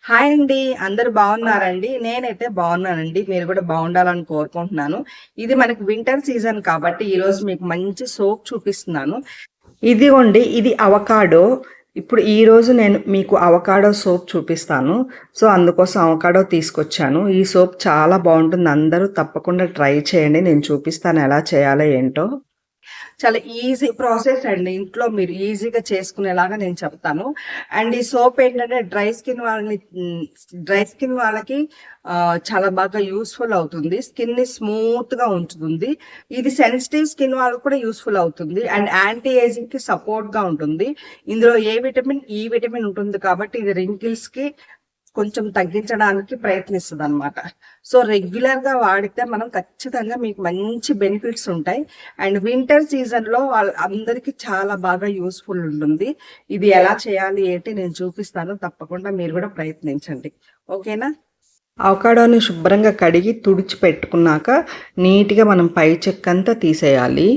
Hi అండి. అందరూ బాగున్నారండి? నేనైతే బాగున్నానండి. మీరు కూడా బాగుండాలని కోరుకుంటున్నాను. ఇది మనకి వింటర్ సీజన్ కాబట్టి ఈరోజు మీకు మంచి సోప్ చూపిస్తున్నాను. ఇదిగోండి, ఇది అవకాడో. ఇప్పుడు ఈరోజు నేను మీకు అవకాడో సోప్ చూపిస్తాను. సో అందుకోసం అవకాడో తీసుకొచ్చాను. ఈ సోప్ చాలా బాగుంటుంది. అందరూ తప్పకుండా ట్రై చేయండి. నేను చూపిస్తాను ఎలా చేయాలో ఏంటో. చాలా ఈజీ ప్రాసెస్ అండి. ఇంట్లో మీరు ఈజీగా చేసుకునేలాగా నేను చెప్తాను. అండ్ ఈ సోప్ ఏంటంటే డ్రై స్కిన్ వాళ్ళకి చాలా బాగా యూస్ఫుల్ అవుతుంది. స్కిన్ని స్మూత్గా ఉంచుతుంది. ఇది సెన్సిటివ్ స్కిన్ వాళ్ళకి కూడా యూస్ఫుల్ అవుతుంది. అండ్ యాంటీ ఏజింగ్కి సపోర్ట్గా ఉంటుంది. ఇందులో ఈ విటమిన్ ఉంటుంది కాబట్టి ఇది రింకిల్స్కి కొంచెం తగ్గించడానికి ప్రయత్నిస్తుంది అనమాట. సో రెగ్యులర్గా వాడితే మనం ఖచ్చితంగా మీకు మంచి బెనిఫిట్స్ ఉంటాయి. అండ్ వింటర్ సీజన్లో అందరికీ చాలా బాగా యూస్ఫుల్ ఉంటుంది. ఇది ఎలా చేయాలి ఏంటి నేను చూపిస్తాను. తప్పకుండా మీరు కూడా ప్రయత్నించండి. ఓకేనా? అవకాడోని శుభ్రంగా కడిగి తుడిచి పెట్టుకున్నాక నీట్గా మనం పై చెక్కంతా తీసేయాలి.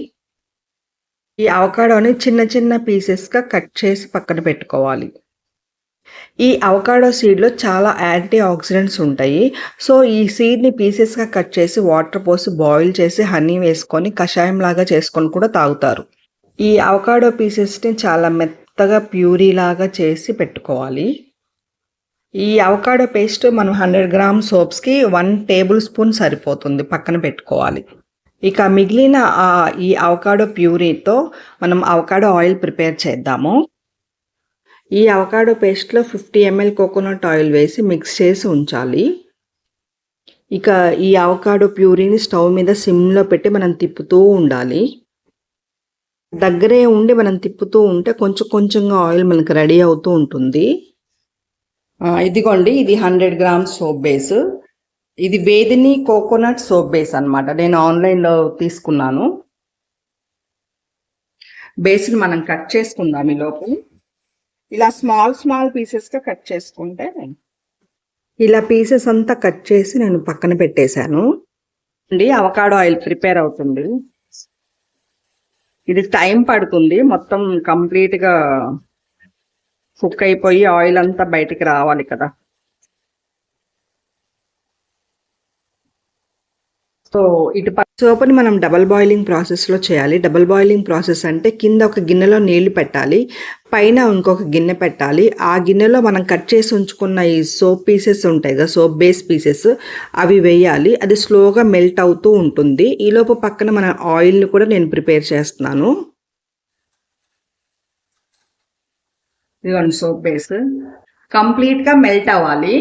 ఈ అవకాడోని చిన్న చిన్న పీసెస్గా కట్ చేసి పక్కన పెట్టుకోవాలి. ఈ అవకాడో సీడ్లో చాలా యాంటీ ఆక్సిడెంట్స్ ఉంటాయి. సో ఈ సీడ్ని పీసెస్గా కట్ చేసి వాటర్ పోసి బాయిల్ చేసి హనీ వేసుకొని కషాయం లాగా చేసుకొని కూడా తాగుతారు. ఈ అవకాడో పీసెస్ని చాలా మెత్తగా ప్యూరీ లాగా చేసి పెట్టుకోవాలి. ఈ అవకాడో పేస్ట్ మనం 100 గ్రామ్ సోప్స్కి 1 టేబుల్ స్పూన్ సరిపోతుంది, పక్కన పెట్టుకోవాలి. ఇక మిగిలిన ఈ అవకాడో ప్యూరీతో మనం అవకాడో ఆయిల్ ప్రిపేర్ చేద్దాము. ఈ అవకాడో పేస్ట్లో 50 ml కోకోనట్ ఆయిల్ వేసి మిక్స్ చేసి ఉంచాలి. ఇక ఈ అవకాడో ప్యూరీని స్టవ్ మీద సిమ్లో పెట్టి మనం తిప్పుతూ ఉండాలి. దగ్గరే ఉండి మనం తిప్పుతూ ఉంటే కొంచెం కొంచెంగా ఆయిల్ మనకు రెడీ అవుతూ ఉంటుంది. ఇదిగోండి, ఇది 100 గ్రామ్స్ సోప్ బేస్. ఇది వేదిని కోకోనట్ సోప్ బేస్ అనమాట. నేను ఆన్లైన్లో తీసుకున్నాను. బేస్ని మనం కట్ చేసుకుందాం. ఈ లోపు ఇలా స్మాల్ పీసెస్గా కట్ చేసుకుంటే, ఇలా పీసెస్ అంతా కట్ చేసి నేను పక్కన పెట్టేశాను. అవకాడో ఆయిల్ ప్రిపేర్ అవుతుంది. ఇది టైం పడుతుంది. మొత్తం కంప్లీట్గా కుక్ అయిపోయి ఆయిల్ అంతా బయటికి రావాలి కదా. సో ఇటు సోపుని మనం డబల్ బాయిలింగ్ ప్రాసెస్లో చేయాలి. డబల్ బాయిలింగ్ ప్రాసెస్ అంటే కింద ఒక గిన్నెలో నీళ్లు పెట్టాలి, పైన ఇంకొక గిన్నె పెట్టాలి. ఆ గిన్నెలో మనం కట్ చేసి ఉంచుకున్న ఈ సోప్ పీసెస్ ఉంటాయి కదా, సోప్ బేస్ పీసెస్, అవి వేయాలి. అది స్లోగా మెల్ట్ అవుతూ ఉంటుంది. ఈలోపు పక్కన మన ఆయిల్ని కూడా నేను ప్రిపేర్ చేస్తున్నాను. ఇదిగోండి, సోప్ బేస్ కంప్లీట్గా మెల్ట్ అవ్వాలి.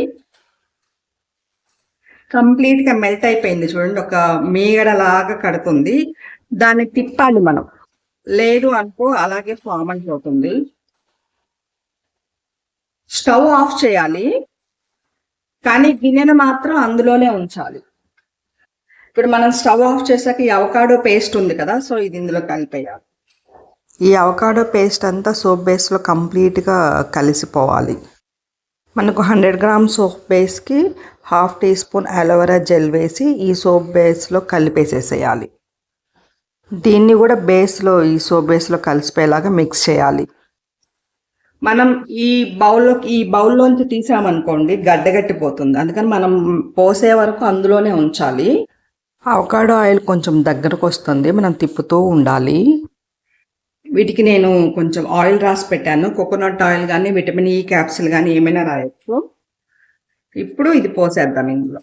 కంప్లీట్గా మెల్ట్ అయిపోయింది చూడండి, ఒక మీగడలాగా కడుతుంది. దాన్ని తిప్పాలి మనం, లేదు అనుకో అలాగే ఫామ్ అయిపోతుంది. స్టవ్ ఆఫ్ చేయాలి, కానీ గిన్నెను మాత్రం అందులోనే ఉంచాలి. ఇప్పుడు మనం స్టవ్ ఆఫ్ చేసాక ఈ అవకాడో పేస్ట్ ఉంది కదా, సో ఇది ఇందులో కలిపేయాలి. ఈ అవకాడో పేస్ట్ అంతా సోప్ బేస్లో కంప్లీట్గా కలిసిపోవాలి. మనకు 100 గ్రామ్ సోప్ బేస్కి 1/2 టీ స్పూన్ అలోవెరా జెల్ వేసి ఈ సోప్ బేస్లో కలిపేసేసేయాలి. దీన్ని కూడా ఈ సోప్ బేస్లో కలిసిపోయేలాగా మిక్స్ చేయాలి. మనం ఈ బౌల్లోంచి తీసామనుకోండి గడ్డగట్టిపోతుంది. అందుకని మనం పోసే వరకు అందులోనే ఉంచాలి. అవకాడో ఆయిల్ కొంచెం దగ్గరకు వస్తుంది, మనం తిప్పుతూ ఉండాలి. వీటికి నేను కొంచెం ఆయిల్ రాసి పెట్టాను. కోకోనట్ ఆయిల్ కానీ విటమిన్ ఈ క్యాప్సిల్ కానీ ఏమైనా రాయొచ్చు. ఇప్పుడు ఇది పోసేద్దాం ఇందులో.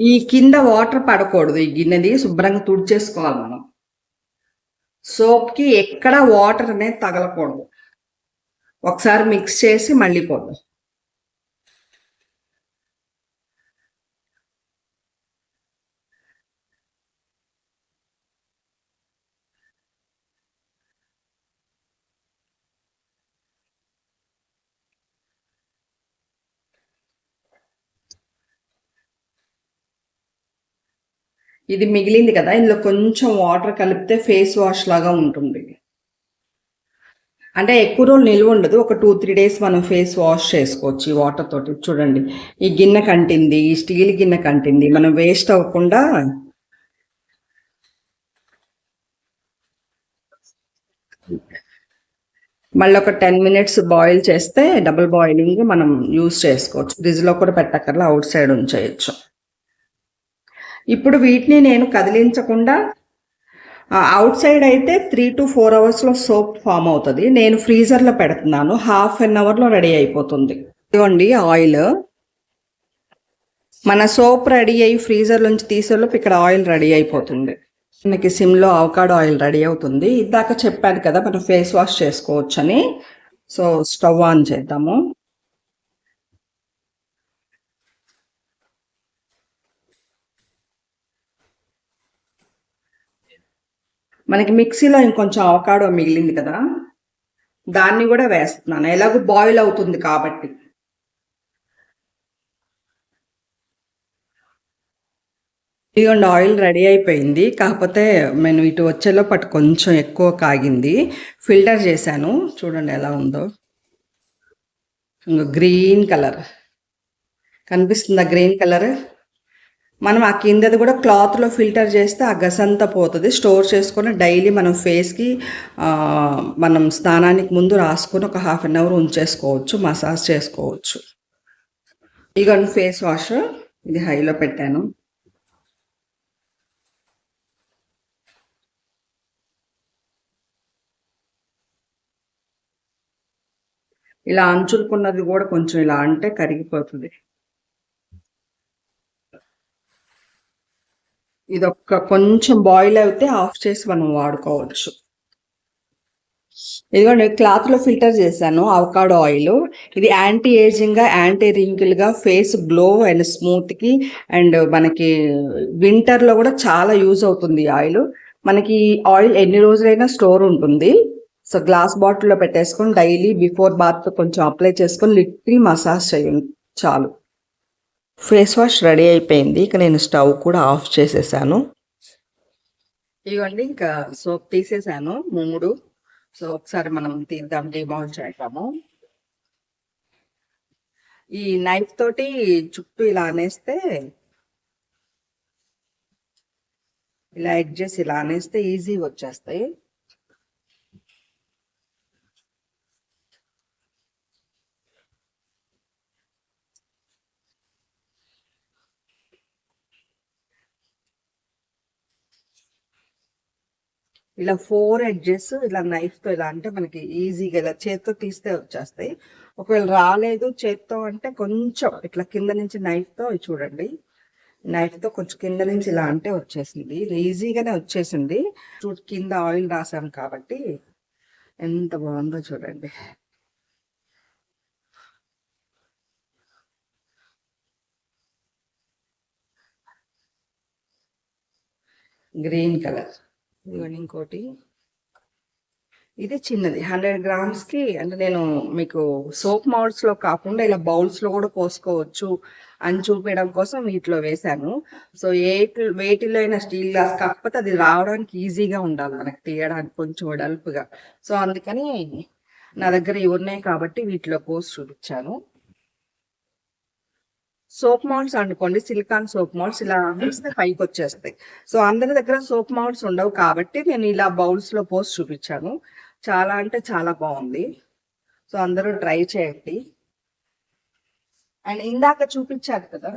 ఈ కింద వాటర్ పడకూడదు. ఈ గిన్నెది శుభ్రంగా తుడిచేసుకోవాలి మనం. సోప్కి ఎక్కడ వాటర్ అనేది తగలకూడదు. ఒకసారి మిక్స్ చేసి మళ్ళీ పోద్దాం. ఇది మిగిలింది కదా, ఇందులో కొంచెం వాటర్ కలిపితే ఫేస్ వాష్ లాగా ఉంటుంది. అంటే ఎక్కువ రోజులు నిల్వ ఉండదు. ఒక 2-3 డేస్ మనం ఫేస్ వాష్ చేసుకోవచ్చు ఈ వాటర్ తోటి. చూడండి, ఈ గిన్నె కంటింది, ఈ స్టీల్ గిన్నె కంటింది, మనం వేస్ట్ అవ్వకుండా మళ్ళీ ఒక 10 మినిట్స్ బాయిల్ చేస్తే డబుల్ బాయిలింగ్ మనం యూస్ చేసుకోవచ్చు. ఫ్రిడ్జ్లో కూడా పెట్టక్కర్లా, అవుట్ సైడ్ ఉంచేయచ్చు. ఇప్పుడు వీటిని నేను కదిలించకుండా, అవుట్ సైడ్ అయితే 3 to 4 అవర్స్లో సోప్ ఫామ్ అవుతుంది. నేను ఫ్రీజర్లో పెడుతున్నాను, హాఫ్ అన్ అవర్లో రెడీ అయిపోతుంది. ఇదిగోండి ఆయిల్, మన సోప్ రెడీ అయ్యి ఫ్రీజర్ నుంచి తీసేలోపు ఇక్కడ ఆయిల్ రెడీ అయిపోతుంది. మనకి సిమ్లో అవకాడో ఆయిల్ రెడీ అవుతుంది. ఇందాక చెప్పాను కదా మనం ఫేస్ వాష్ చేసుకోవచ్చు అని. సో స్టవ్ ఆన్ చేద్దాము. మనకి మిక్సీలో ఇంకొంచెం అవకాడో మిగిలింది కదా, దాన్ని కూడా వేస్తున్నాను, ఎలాగో బాయిల్ అవుతుంది కాబట్టి. ఇదిగోండి ఆయిల్ రెడీ అయిపోయింది. కాకపోతే నేను ఇటు వచ్చేలో పట్టు కొంచెం ఎక్కువ కాగింది. ఫిల్టర్ చేశాను, చూడండి ఎలా ఉందో. గ్రీన్ కలర్ కనిపిస్తుందా? Green colour. మనం ఆ కిందది కూడా క్లాత్లో ఫిల్టర్ చేస్తే ఆ గసంతా పోతుంది. స్టోర్ చేసుకొని డైలీ మనం ఫేస్కి మనం స్నానానికి ముందు రాసుకొని ఒక హాఫ్ అన్ అవర్ ఉంచేసుకోవచ్చు, మసాజ్ చేసుకోవచ్చు. ఇదిగోండి ఫేస్ వాష్, ఇది హైలో పెట్టాను. ఇలా అంచులుకున్నది కూడా కొంచెం ఇలా అంటే కరిగిపోతుంది. ఇది ఒక్క కొంచెం బాయిల్ అయితే ఆఫ్ చేసి మనం వాడుకోవచ్చు. ఇదిగోండి క్లాత్లో ఫిల్టర్ చేశాను అవకాడో ఆయిల్. ఇది యాంటీ ఏజింగ్గా, యాంటీ రింకిల్గా, ఫేస్ గ్లో అండ్ స్మూత్కి, అండ్ మనకి వింటర్లో కూడా చాలా యూజ్ అవుతుంది ఈ ఆయిల్. మనకి ఆయిల్ ఎన్ని రోజులైనా స్టోర్ ఉంటుంది. సో గ్లాస్ బాటిల్లో పెట్టేసుకొని డైలీ బిఫోర్ బాత్ కొంచెం అప్లై చేసుకొని లిట్రీ మసాజ్ చేయండి చాలు. ఫేస్ వాష్ రెడీ అయిపోయింది. ఇక నేను స్టవ్ కూడా ఆఫ్ చేసేసాను. ఇవ్వండి ఇంకా సోప్ తీసేసాను 3. సో ఒకసారి మనం తీద్దాం, డిమౌల్డ్ చేద్దాము. ఈ నైఫ్ తోటి చుట్టూ ఇలా అనేస్తే, ఇలా ఎడ్జెస్ ఇలా అనేస్తే ఈజీగా వచ్చేస్తాయి. ఇలా 4 ఎడ్జెస్ ఇలా నైఫ్తో ఇలా అంటే మనకి ఈజీగా ఇలా చేత్తో తీస్తే వచ్చేస్తాయి. ఒకవేళ రాలేదు చేత్తో అంటే కొంచెం ఇట్లా కింద నుంచి నైఫ్తో చూడండి, నైఫ్తో కొంచెం కింద నుంచి ఇలా అంటే వచ్చేసింది. ఇది ఈజీగానే వచ్చేసింది. కింద ఆయిల్ రాసాం కాబట్టి ఎంత బాగుందో చూడండి. Green colour. ఇదిగోండి ఇంకోటి, ఇది చిన్నది 100 గ్రామ్స్కి. అంటే నేను మీకు సోప్ మౌల్డ్స్లో కాకుండా ఇలా బౌల్స్లో కూడా పోసుకోవచ్చు అని చూపించడం కోసం వీటిలో వేశాను. సో వేటిలో అయినా స్టీల్ గ్లాస్, కాకపోతే అది రావడానికి ఈజీగా ఉండాలి మనకి, తీయడానికి కొంచెం వెడల్పుగా. సో అందుకని నా దగ్గర ఇవి ఉన్నాయి కాబట్టి వీటిలో పోసి చూపించాను. సోప్ మౌల్డ్స్ అనుకోండి, సిలికాన్ సోప్ మౌల్డ్స్ ఇలా వేస్తే పైకి వచ్చేస్తాయి. సో అందరి దగ్గర సోప్ మౌల్డ్స్ ఉండవు కాబట్టి నేను ఇలా బౌల్స్లో పోసి చూపించాను. చాలా అంటే చాలా బాగుంది. సో అందరూ ట్రై చేయండి. అండ్ ఇందాక చూపించారు కదా,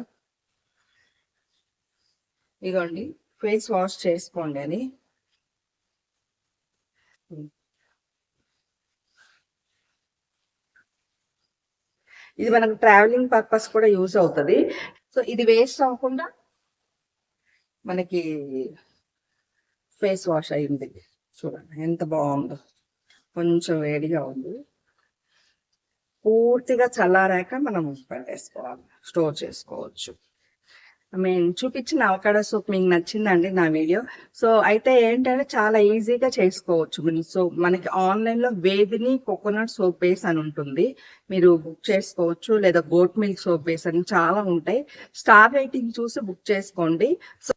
ఇదిగోండి ఫేస్ వాష్ చేసుకోండి అని. ఇది మనకు ట్రావెలింగ్ పర్పస్ కూడా యూజ్ అవుతుంది. సో ఇది వేస్ట్ అవ్వకుండా మనకి ఫేస్ వాష్ అయింది. చూడండి ఎంత బాగుందో, కొంచెం వేడిగా ఉంది. పూర్తిగా చల్లారాక మనం పెట్టేసుకోవాలి, స్టోర్ చేసుకోవచ్చు. చూపించిన అవకాడో సోప్ మీకు నచ్చిందండి నా వీడియో. సో అయితే ఏంటంటే చాలా ఈజీగా చేసుకోవచ్చు. సో మనకి ఆన్లైన్లో వేదిని కోకోనట్ సోప్ బేస్ అని ఉంటుంది, మీరు బుక్ చేసుకోవచ్చు. లేదా గోట్ మిల్క్ సోప్ బేస్ అని చాలా ఉంటాయి. స్టార్ రేటింగ్ చూసి బుక్ చేసుకోండి. సో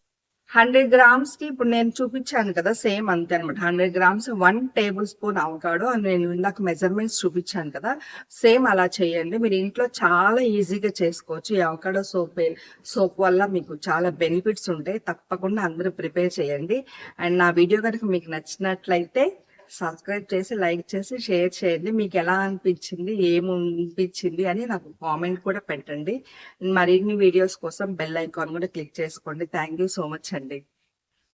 100 గ్రామ్స్కి ఇప్పుడు నేను చూపించాను కదా, సేమ్ అంతే అనమాట. 100 గ్రామ్స్ 1 టేబుల్ స్పూన్ అవకాడో అని నేను ఇందాక మెజర్మెంట్స్ చూపించాను కదా, సేమ్ అలా చేయండి. మీరు ఇంట్లో చాలా ఈజీగా చేసుకోవచ్చు. ఈ అవకాడో సోప్ వల్ల మీకు చాలా బెనిఫిట్స్ ఉంటాయి. తప్పకుండా అందరూ ప్రిపేర్ చేయండి. అండ్ నా వీడియో కనుక మీకు నచ్చినట్లయితే సబ్స్క్రైబ్ చేసి, లైక్ చేసి, షేర్ చేయండి. మీకు ఎలా అనిపించింది, ఏమనిపించింది అని నాకు కామెంట్ కూడా పెట్టండి. మరిన్ని వీడియోస్ కోసం బెల్ ఐకాన్ కూడా క్లిక్ చేసుకోండి. థ్యాంక్ యూ సో మచ్ అండి.